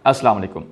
अस्सलाम वालेकुम।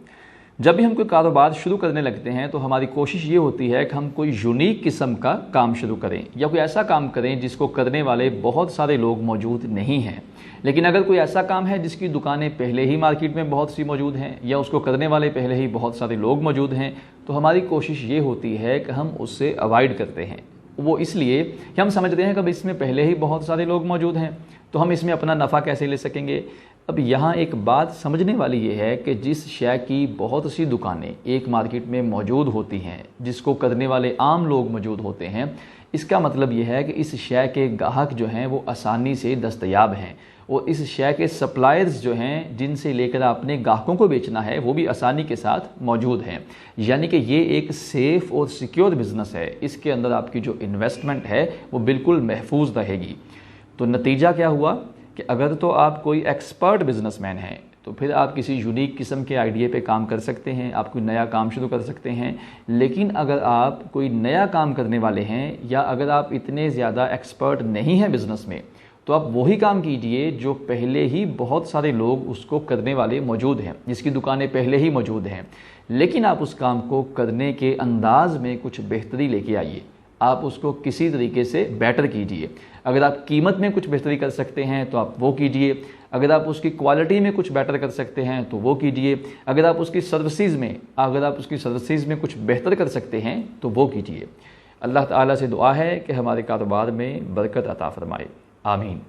जब भी हम कोई कारोबार शुरू करने लगते हैं तो हमारी कोशिश ये होती है कि हम कोई यूनिक किस्म का काम शुरू करें या कोई ऐसा काम करें जिसको करने वाले बहुत सारे लोग मौजूद नहीं हैं। लेकिन अगर कोई ऐसा काम है जिसकी दुकानें पहले ही मार्केट में बहुत सी मौजूद हैं या उसको करने वाले पहले ही बहुत सारे लोग मौजूद हैं, तो हमारी कोशिश ये होती है कि हम उससे अवॉइड करते हैं। वो इसलिए कि हम समझते हैं कि अब इसमें पहले ही बहुत सारे लोग मौजूद हैं, तो हम इसमें अपना नफ़ा कैसे ले सकेंगे। अब यहाँ एक बात समझने वाली ये है कि जिस शय की बहुत सी दुकानें एक मार्केट में मौजूद होती हैं, जिसको करने वाले आम लोग मौजूद होते हैं, इसका मतलब ये है कि इस शय के गाहक जो हैं वो आसानी से दस्तयाब हैं और इस शय के सप्लायर्स जो हैं जिनसे लेकर आपने गाहकों को बेचना है वो भी आसानी के साथ मौजूद हैं। यानी कि ये एक सेफ़ और सिक्योर बिज़नेस है। इसके अंदर आपकी जो इन्वेस्टमेंट है वो बिल्कुल महफूज रहेगी। तो नतीजा क्या हुआ कि अगर तो आप कोई एक्सपर्ट बिजनेसमैन हैं तो फिर आप किसी यूनिक किस्म के आइडिया पे काम कर सकते हैं, आप कोई नया काम शुरू कर सकते हैं। लेकिन अगर आप कोई नया काम करने वाले हैं या अगर आप इतने ज़्यादा एक्सपर्ट नहीं हैं बिज़नेस में, तो आप वही काम कीजिए जो पहले ही बहुत सारे लोग उसको करने वाले मौजूद हैं, जिसकी दुकानें पहले ही मौजूद हैं। लेकिन आप उस काम को करने के अंदाज में कुछ बेहतरी लेके आइए, आप उसको किसी तरीके से बेटर कीजिए। अगर आप कीमत में कुछ बेहतरी कर सकते हैं तो आप वो कीजिए, अगर आप उसकी क्वालिटी में कुछ बेटर कर सकते हैं तो वो कीजिए, अगर आप उसकी सर्विसेज में कुछ बेहतर कर सकते हैं तो वो कीजिए। अल्लाह ताला से दुआ है कि हमारे कारोबार में बरकत अता फरमाए। आमीन।